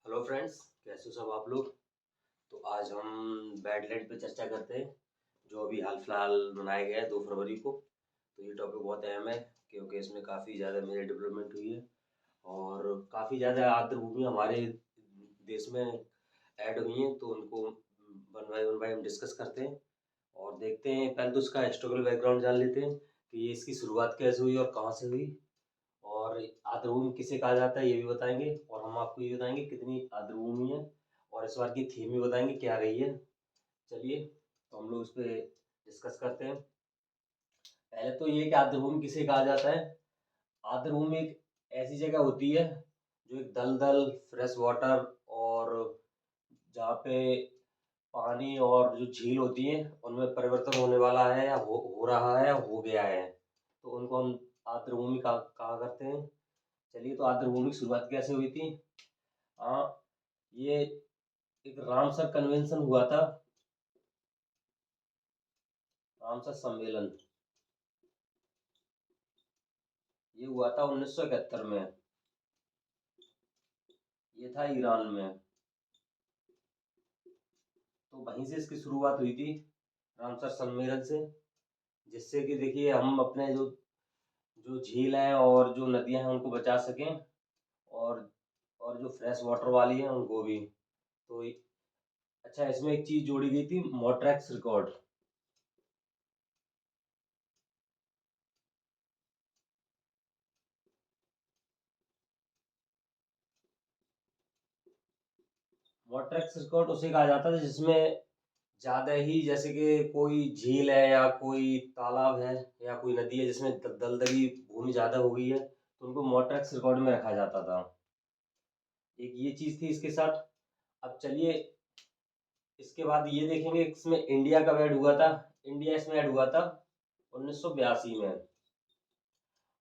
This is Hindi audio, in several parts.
हेलो फ्रेंड्स, कैसे हो सब आप लोग। तो आज हम बैडलैंड पे चर्चा करते हैं जो अभी हाल फिलहाल मनाया गया है 2 फरवरी को। तो ये टॉपिक बहुत अहम है क्योंकि इसमें काफ़ी ज़्यादा मेजर डेवलपमेंट हुई है और काफ़ी ज़्यादा आर्द्रभूमि हमारे देश में ऐड हुई हैं। तो उनको वन बाय हम डिस्कस करते हैं और देखते हैं। पहले तो इसका हिस्टोरिकल बैकग्राउंड जान लेते हैं कि ये इसकी शुरुआत कैसे हुई और कहाँ से हुई, और आर्द्रभूमि किसे कहा जाता है ये भी बताएंगे, और हम आपको ये बताएंगे कितनी आर्द्रभूमि है, और इस बार की थीम भी बताएंगे क्या रही है। चलिए, तो हम लोग इस पे डिस्कस करते हैं। पहले तो ये कि आर्द्रभूमि किसे कहा जाता है। आर्द्रभूमि एक ऐसी जगह होती है जो एक दलदल, फ्रेश वाटर, और जहाँ पे पानी और जो झील होती है उनमें परिवर्तन होने वाला है या हो रहा है या हो गया है, तो उनको हम आर्द्रभूमि कहा करते हैं। चलिए, तो आर्द्रभूमि की शुरुआत कैसे हुई थी। हाँ, ये एक रामसर कन्वेंशन हुआ था, रामसर सम्मेलन। ये हुआ था 1971 में। ये था ईरान में। तो वहीं से इसकी शुरुआत हुई थी, रामसर सम्मेलन से। जिससे कि देखिए हम अपने जो जो झील हैं और जो नदियां हैं उनको बचा सकें, और और जो फ्रेश वाटर वाली हैं उनको भी। तो अच्छा, इसमें एक चीज जोड़ी गई थी, मोट्रेक्स रिकॉर्ड। मोट्रेक्स रिकॉर्ड उसे कहा जाता है जिसमें ज़्यादा ही, जैसे कि कोई झील है या कोई तालाब है या कोई नदी है जिसमें दलदली भूमि ज़्यादा हो गई है, तो उनको मोट्रेक्स रिकॉर्ड में रखा जाता था। एक ये चीज़ थी इसके साथ। अब चलिए, इसके बाद ये देखेंगे इसमें इंडिया कब ऐड हुआ था। इंडिया इसमें ऐड हुआ था 1982 में।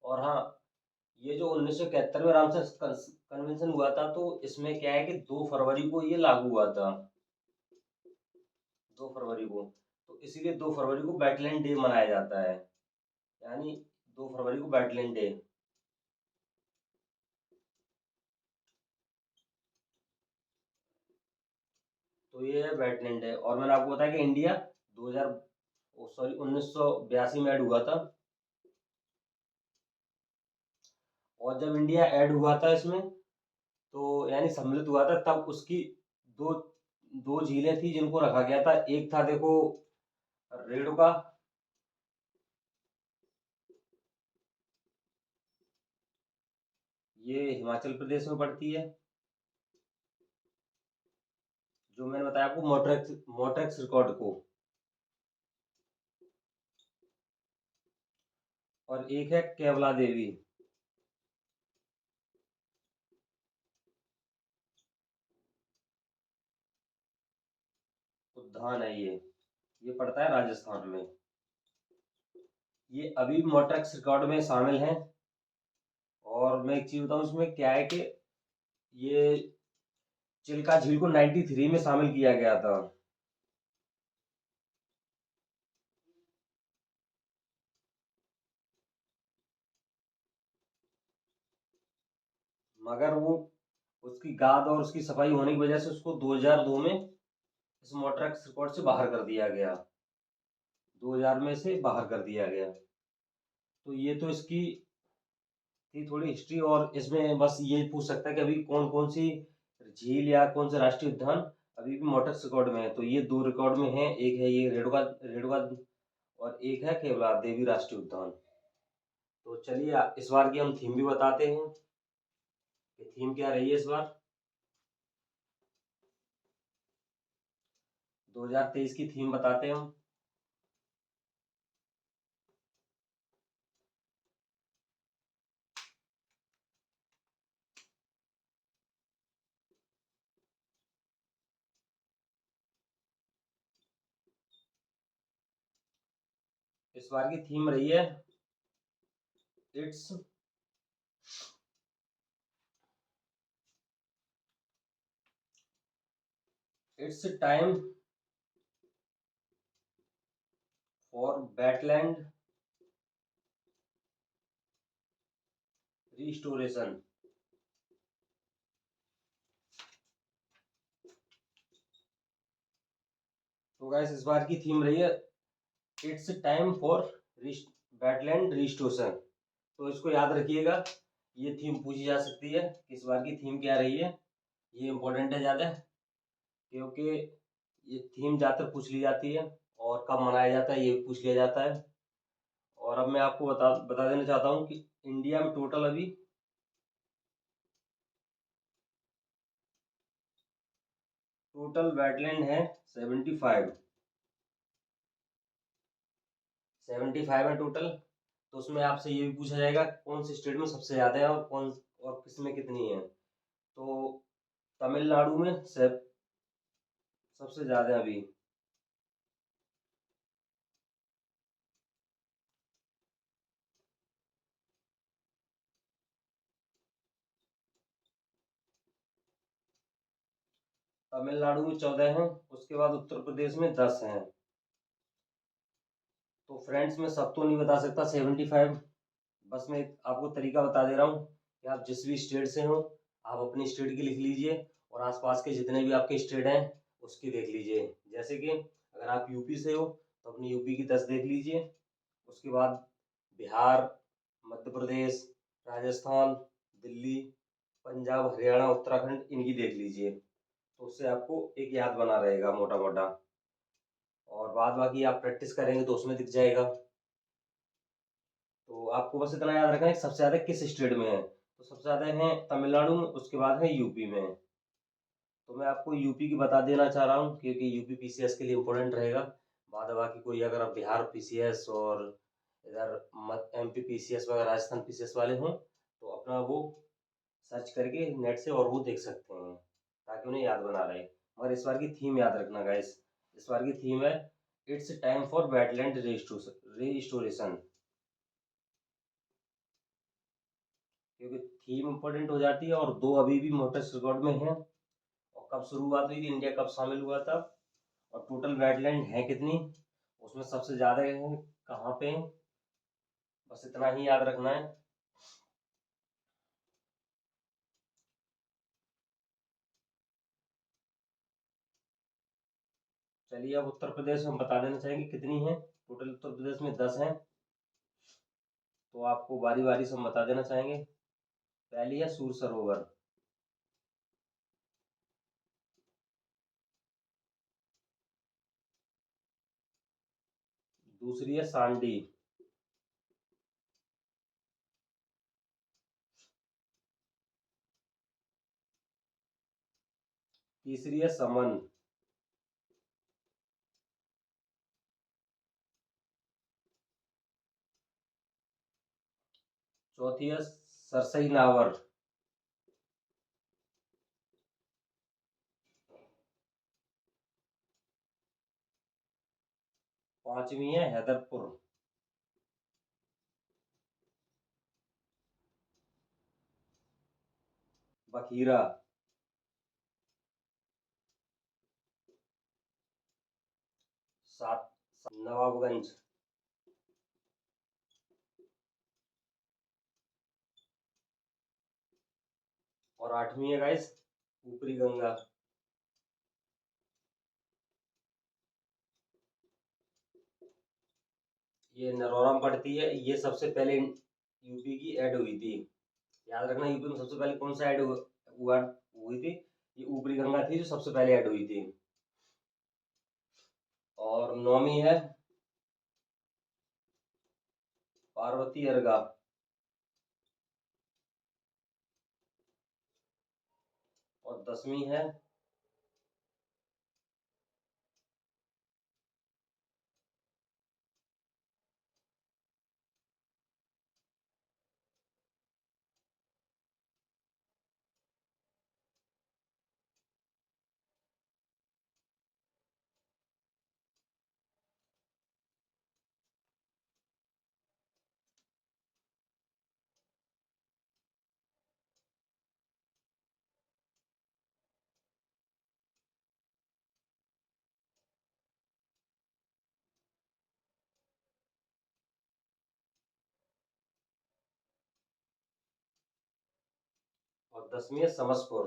और हाँ, ये जो 1971 में रामसर कन्वेंशन हुआ था, तो इसमें क्या है कि 2 फरवरी को ये लागू हुआ था। 2 फरवरी को, तो इसीलिए 2 फरवरी को वेटलैंड डे मनाया जाता है। यानी 2 फरवरी को वेटलैंड डे। तो ये है वेटलैंड डे। और मैंने आपको बताया कि इंडिया 2000 सॉरी 1982 में ऐड हुआ था। और जब इंडिया ऐड हुआ था इसमें, तो यानी सम्मिलित हुआ था, तब उसकी दो दो झीलें थी जिनको रखा गया था। एक था, देखो, रेणुका। ये हिमाचल प्रदेश में पड़ती है, जो मैंने बताया आपको, मोट्रेक्स मोट्रेक्स रिकॉर्ड को। और एक है केवला देवी उद्यान है। ये पड़ता है राजस्थान में। ये अभी मोट्रेक्स रिकॉर्ड में शामिल है। और मैं एक चीज बताऊं, इसमें क्या है कि ये चिल्का झील को 93 में शामिल किया गया था। मगर वो उसकी गाद और उसकी सफाई होने की वजह से उसको 2002 में इस मोट्रेक्स रिकॉर्ड से बाहर कर दिया गया। 2000 में से बाहर कर दिया गया। तो ये तो इसकी थी थोड़ी हिस्ट्री। और इसमें बस ये पूछ सकता है कि अभी कौन कौन सी झील या कौन सा राष्ट्रीय उद्यान अभी भी मोट्रेक्स रिकॉर्ड में है। तो ये 2 रिकॉर्ड में है, एक है ये रेणुका रेणुका, और एक है केवला देवी राष्ट्रीय उद्यान। तो चलिए, इस बार की हम थीम भी बताते हैं कि थीम क्या रही है इस बार। 2023 की थीम बताते हैं हम। इस बार की थीम रही है, it's it's time for wetland restoration. तो गैस इस बार की थीम रही है it's time for wetland restoration. तो इसको याद रखिएगा, ये थीम पूछी जा सकती है कि इस बार की थीम क्या रही है। ये इम्पोर्टेंट है ज़्यादा, क्योंकि ये थीम ज़्यादातर पूछ ली जाती है और कब मनाया जाता है ये भी पूछ लिया जाता है। और अब मैं आपको बता देना चाहता हूँ कि इंडिया में टोटल अभी टोटल वेटलैंड है 75। 75 है टोटल। तो उसमें आपसे ये भी पूछा जाएगा कौन से स्टेट में सबसे ज़्यादा है और किस में कितनी है। तो तमिलनाडु में सबसे ज़्यादा अभी। तमिलनाडु में 14 हैं, उसके बाद उत्तर प्रदेश में 10 हैं। तो फ्रेंड्स मैं सब तो नहीं बता सकता 75, बस मैं आपको तरीका बता दे रहा हूँ कि आप जिस भी स्टेट से हो आप अपनी स्टेट की लिख लीजिए और आसपास के जितने भी आपके स्टेट हैं उसकी देख लीजिए। जैसे कि अगर आप यूपी से हो तो अपनी यूपी की 10 देख लीजिए। उसके बाद बिहार, मध्य प्रदेश, राजस्थान, दिल्ली, पंजाब, हरियाणा, उत्तराखंड इनकी देख लीजिए। तो उससे आपको एक याद बना रहेगा मोटा मोटा, और बाद बाकी आप प्रैक्टिस करेंगे तो उसमें दिख जाएगा। तो आपको बस इतना याद रखना है कि सबसे ज़्यादा किस स्टेट में है। तो सबसे ज़्यादा है तमिलनाडु में, उसके बाद है यूपी में। तो मैं आपको यूपी की बता देना चाह रहा हूँ क्योंकि यूपी पीसीएस के लिए इम्पोर्टेंट रहेगा। बाद बाकी कोई अगर आप बिहार पीसीएस और इधर एमपी पीसीएस वगैरह राजस्थान पीसीएस वाले हों तो अपना वो सर्च करके नेट से और वो देख सकते हैं ताकि उन्हें याद बना रहे। मगर इस बार की थीम याद रखना गाइस, इस बार की थीम है it's time for wetland restoration. क्योंकि थीम इम्पोर्टेंट हो जाती है और दो अभी भी मोटर्स रिकॉर्ड में हैं। और कब शुरुआत हुई थी, इंडिया कब शामिल हुआ था, और टोटल वेटलैंड है कितनी, उसमें सबसे ज़्यादा है कहाँ पे, बस इतना ही याद रखना है। चलिए अब उत्तर प्रदेश हम बता देना चाहेंगे कितनी है। टोटल उत्तर प्रदेश में 10 हैं। तो आपको बारी बारी से हम बता देना चाहेंगे। पहली है सूर सरोवर, दूसरी है सांडी, तीसरी है समन, चौथी है सरसई नावर, पांचवी है हैदरपुर, बखीरा, सात नवाबगंज, और आठवीं है गाइस ऊपरी गंगा। ये नरोरा में पड़ती है, ये सबसे पहले यूपी की ऐड हुई थी। याद रखना यूपी में सबसे पहले कौन सा ऐड हुआ हुई थी, ये ऊपरी गंगा थी जो सबसे पहले ऐड हुई थी। और नौवीं है पार्वती अर्गा, और 10वीं है और 10वीं है समसपुर।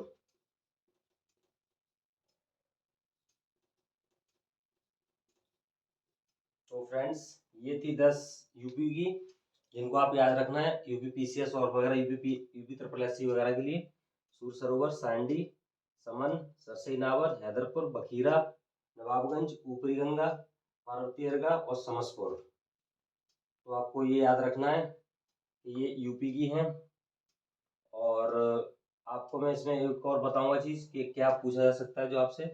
तो फ्रेंड्स ये थी 10 यूपी की, जिनको आप याद रखना है यूपी पीसीएस और वगैरह यूपी ट्रिपल एससी वगैरह के लिए। सूर सरोवर, सांडी, समन, सरसई नावर, हैदरपुर, बखीरा, नवाबगंज, ऊपरी गंगा, पार्वती हरगा और समसपुर। तो आपको ये याद रखना है कि ये यूपी की हैं। और आपको मैं इसमें एक और बताऊंगा चीज़ कि क्या पूछा जा सकता है जो आपसे।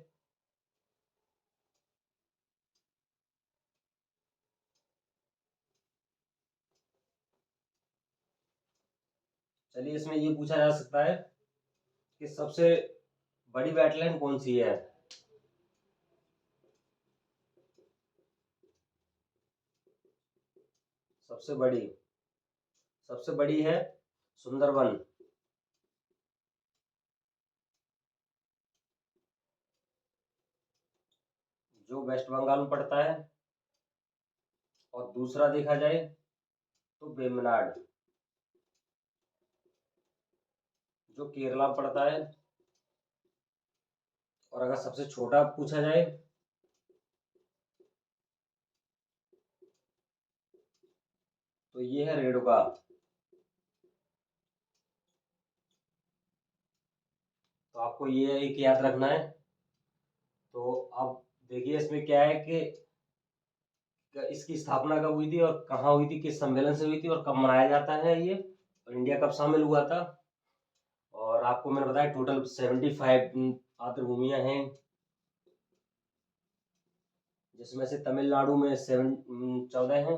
चलिए, इसमें ये पूछा जा सकता है कि सबसे बड़ी वेटलैंड कौन सी है। सबसे बड़ी है सुंदरवन, जो वेस्ट बंगाल में पड़ता है। और दूसरा देखा जाए तो वेम्बनाड, जो केरला में पड़ता है। और अगर सबसे छोटा पूछा जाए तो ये है रेणुका। तो आपको ये एक याद रखना है। तो अब देखिए इसमें क्या है कि इसकी स्थापना कब हुई थी और कहाँ हुई थी, किस सम्मेलन से हुई थी और कब मनाया जाता है ये, और इंडिया कब शामिल हुआ था। और आपको मैंने बताया टोटल 75 आर्द्र हैं, जिसमें से तमिलनाडु में 14 हैं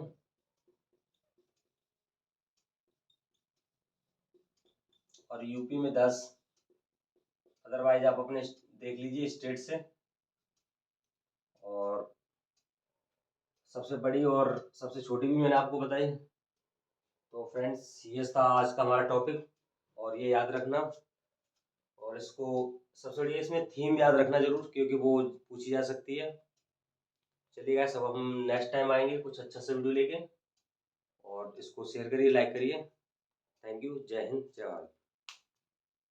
और यूपी में 10। अदरवाइज आप अपने देख लीजिए स्टेट से। और सबसे बड़ी और सबसे छोटी भी मैंने आपको बताई। तो फ्रेंड्स ये था आज का हमारा टॉपिक, और ये याद रखना। और इसको सबसे बढ़िया इसमें थीम याद रखना जरूर, क्योंकि वो पूछी जा सकती है। चलिए गाइस, अब हम नेक्स्ट टाइम आएंगे कुछ अच्छा सा वीडियो लेके। और इसको शेयर करिए, लाइक करिए। Thank you. जय हिंद, जय भारत।